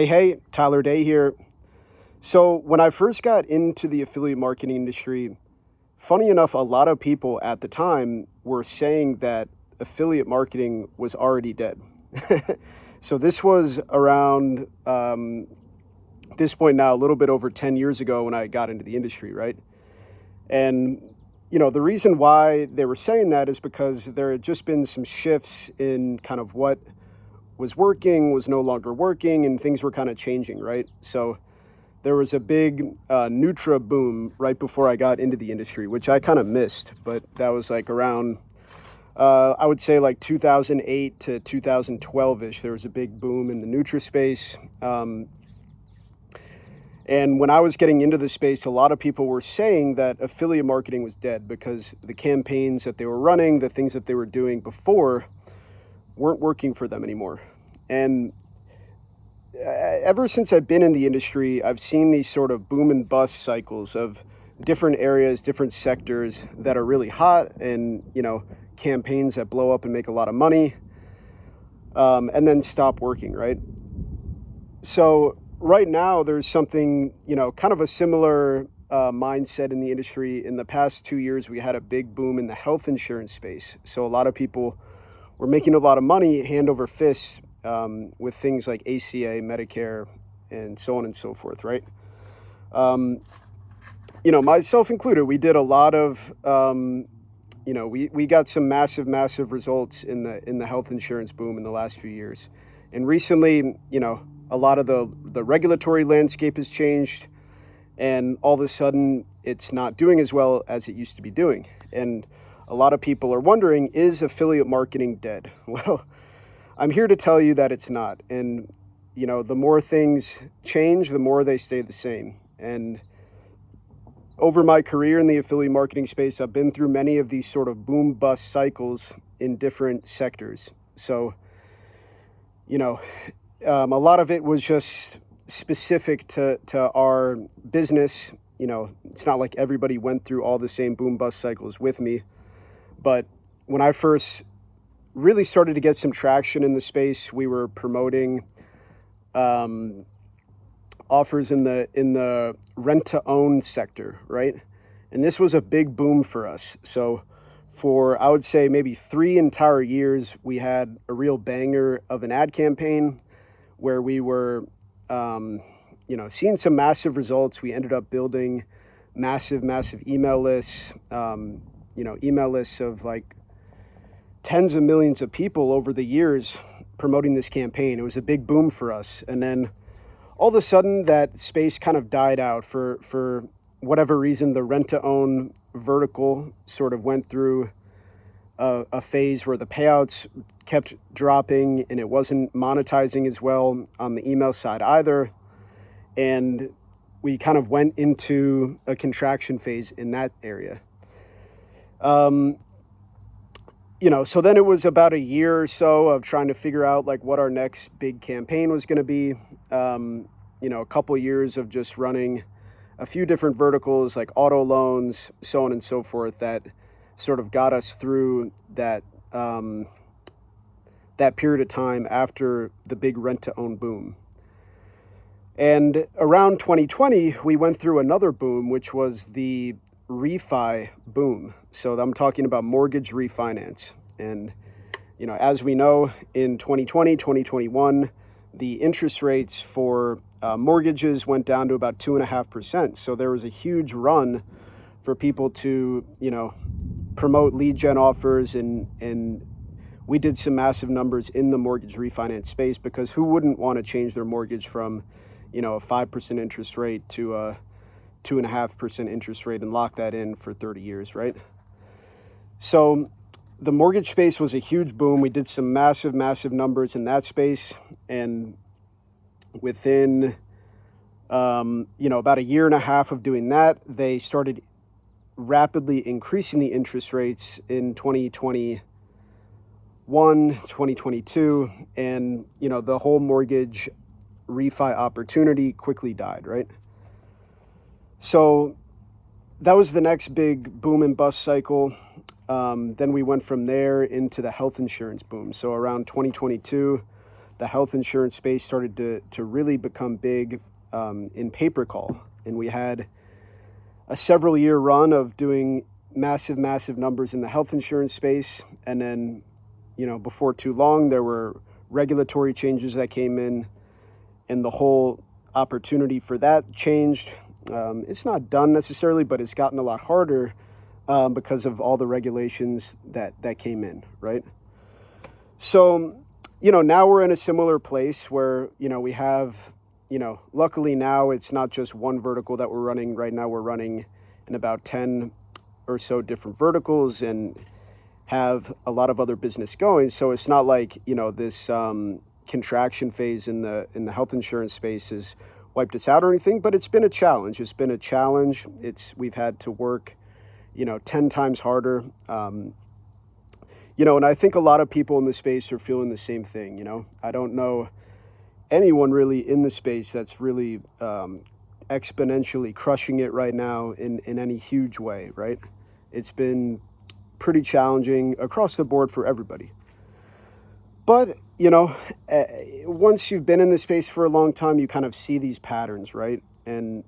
Hey, Tyler Day here. So, when I first got into the affiliate marketing industry, funny enough, a lot of people at the time were saying that affiliate marketing was already dead. So, this was around this point now, a little bit over 10 years ago when I got into the industry, right? And, the reason why they were saying that is because there had just been some shifts in kind of what was working, was no longer working, and things were kind of changing, right? So there was a big Nutra boom right before I got into the industry, which I kind of missed, but that was like around, I would say like 2008 to 2012-ish. There was a big boom in the Nutra space. And when I was getting into the space, a lot of people were saying that affiliate marketing was dead because the campaigns that they were running, the things that they were doing before weren't working for them anymore. And ever since I've been in the industry, I've seen these sort of boom and bust cycles of different areas, different sectors that are really hot and, campaigns that blow up and make a lot of money, and then stop working, right? So right now there's something, kind of a similar mindset in the industry. In the past 2 years, we had a big boom in the health insurance space. So a lot of people were making a lot of money hand over fist with things like ACA, Medicare, and so on and so forth, right? Myself included, we did a lot of, we got some massive results in the health insurance boom in the last few years. And recently, a lot of the regulatory landscape has changed, and all of a sudden it's not doing as well as it used to be doing. And a lot of people are wondering, is affiliate marketing dead? Well, I'm here to tell you that it's not. And, the more things change, the more they stay the same. And over my career in the affiliate marketing space, I've been through many of these sort of boom bust cycles in different sectors. So, a lot of it was just specific to our business. It's not like everybody went through all the same boom bust cycles with me. But when I first really started to get some traction in the space, we were promoting offers in the rent-to-own sector, right? And this was a big boom for us. So for, I would say, maybe 3 entire years, we had a real banger of an ad campaign where we were, seeing some massive results. We ended up building massive email lists, email lists of like tens of millions of people over the years promoting this campaign. It was a big boom for us. And then all of a sudden that space kind of died out for whatever reason. The rent-to-own vertical sort of went through a phase where the payouts kept dropping and it wasn't monetizing as well on the email side either. And we kind of went into a contraction phase in that area. So then it was about a year or so of trying to figure out like what our next big campaign was going to be. A couple years of just running a few different verticals like auto loans, so on and so forth, that sort of got us through that period of time after the big rent-to-own boom. And around 2020, we went through another boom, which was the refi boom. So I'm talking about mortgage refinance. And, as we know, in 2020, 2021, the interest rates for mortgages went down to about 2.5%. So there was a huge run for people to, promote lead gen offers. And we did some massive numbers in the mortgage refinance space because who wouldn't want to change their mortgage from, a 5% interest rate to a 2.5% interest rate and lock that in for 30 years, right? So the mortgage space was a huge boom. We did some massive numbers in that space. And within, about a year and a half of doing that, they started rapidly increasing the interest rates in 2021, 2022. And, the whole mortgage refi opportunity quickly died, right? So that was the next big boom and bust cycle. Then we went from there into the health insurance boom. So around 2022, the health insurance space started to really become big in pay-per-call. And we had a several year run of doing massive, massive numbers in the health insurance space. And then, before too long, there were regulatory changes that came in, and the whole opportunity for that changed. It's not done necessarily, but it's gotten a lot harder because of all the regulations that came in, right? So, now we're in a similar place where, we have, luckily now it's not just one vertical that we're running. Right now we're running in about 10 or so different verticals and have a lot of other business going. So it's not like, this contraction phase in the health insurance space has wiped us out or anything, but it's been a challenge. We've had to work, 10 times harder. And I think a lot of people in the space are feeling the same thing. I don't know anyone really in the space that's really exponentially crushing it right now in any huge way, right? It's been pretty challenging across the board for everybody. But, once you've been in the space for a long time, you kind of see these patterns, right? And,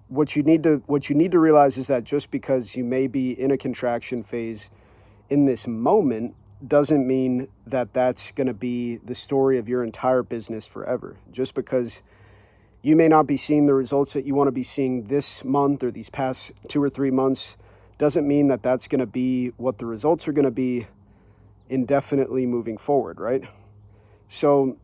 what you need to realize is that just because you may be in a contraction phase in this moment doesn't mean that that's going to be the story of your entire business forever. Just because you may not be seeing the results that you want to be seeing this month or these past 2 or 3 months doesn't mean that that's going to be what the results are going to be indefinitely moving forward, right? So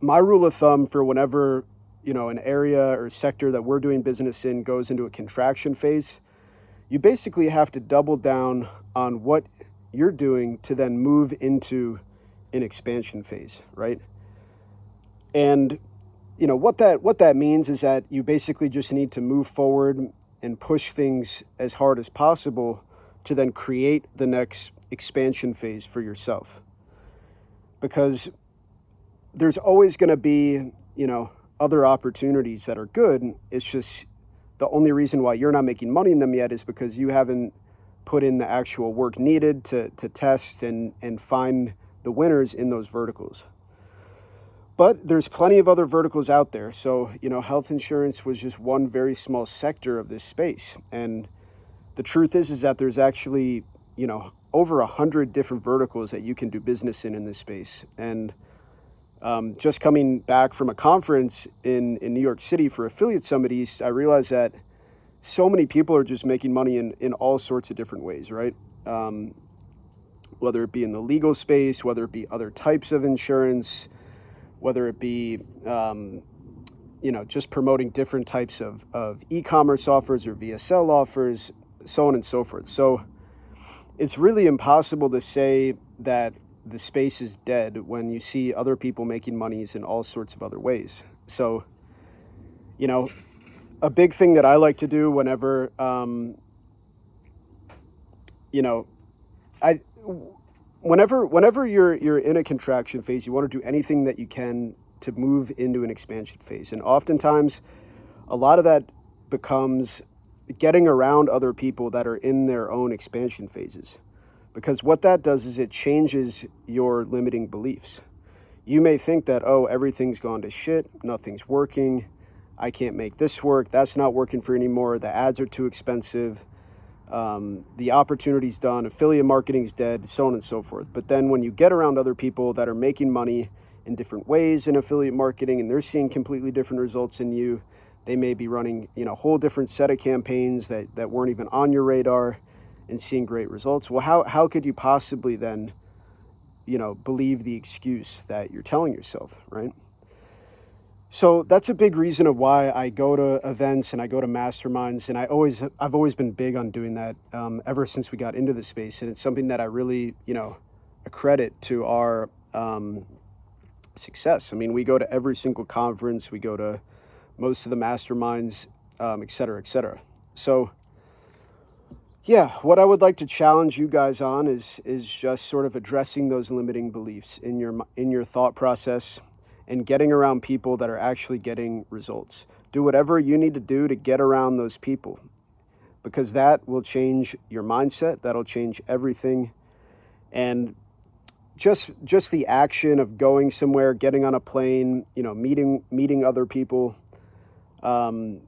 my rule of thumb for whenever, an area or sector that we're doing business in goes into a contraction phase, you basically have to double down on what you're doing to then move into an expansion phase, right? And what that means is that you basically just need to move forward and push things as hard as possible to then create the next expansion phase for yourself. Because there's always going to be, other opportunities that are good. It's just the only reason why you're not making money in them yet is because you haven't put in the actual work needed to test and find the winners in those verticals. But there's plenty of other verticals out there. So, health insurance was just one very small sector of this space. And the truth is that there's actually, over 100 different verticals that you can do business in this space. And just coming back from a conference in New York City for Affiliate Summit East, I realized that so many people are just making money in all sorts of different ways, right? Whether it be in the legal space, whether it be other types of insurance, whether it be, just promoting different types of e-commerce offers or VSL offers, so on and so forth. So it's really impossible to say that the space is dead when you see other people making monies in all sorts of other ways. So, a big thing that I like to do whenever, whenever you're in a contraction phase, you want to do anything that you can to move into an expansion phase. And oftentimes, a lot of that becomes getting around other people that are in their own expansion phases. Because what that does is it changes your limiting beliefs. You may think that, everything's gone to shit, nothing's working, I can't make this work, that's not working for anymore, the ads are too expensive, the opportunity's done, affiliate marketing's dead, so on and so forth. But then when you get around other people that are making money in different ways in affiliate marketing and they're seeing completely different results than you, they may be running, a whole different set of campaigns that weren't even on your radar and seeing great results. Well, how could you possibly then, believe the excuse that you're telling yourself, right? So that's a big reason of why I go to events and I go to masterminds, and I've always been big on doing that ever since we got into the space, and it's something that I really, accredit to our success. I mean, we go to every single conference, we go to most of the masterminds, et cetera, et cetera. So yeah, what I would like to challenge you guys on is just sort of addressing those limiting beliefs in your thought process and getting around people that are actually getting results. Do whatever you need to do to get around those people, because that will change your mindset, that'll change everything. And just the action of going somewhere, getting on a plane, you know, meeting other people, you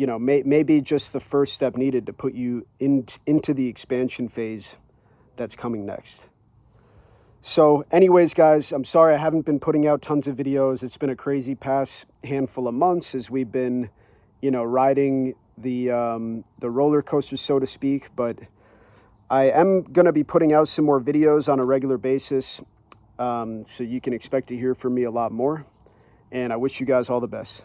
know, maybe just the first step needed to put you into the expansion phase that's coming next. So anyways, guys, I'm sorry I haven't been putting out tons of videos. It's been a crazy past handful of months as we've been, you know, riding the roller coaster, so to speak. But I am going to be putting out some more videos on a regular basis, so you can expect to hear from me a lot more. And I wish you guys all the best.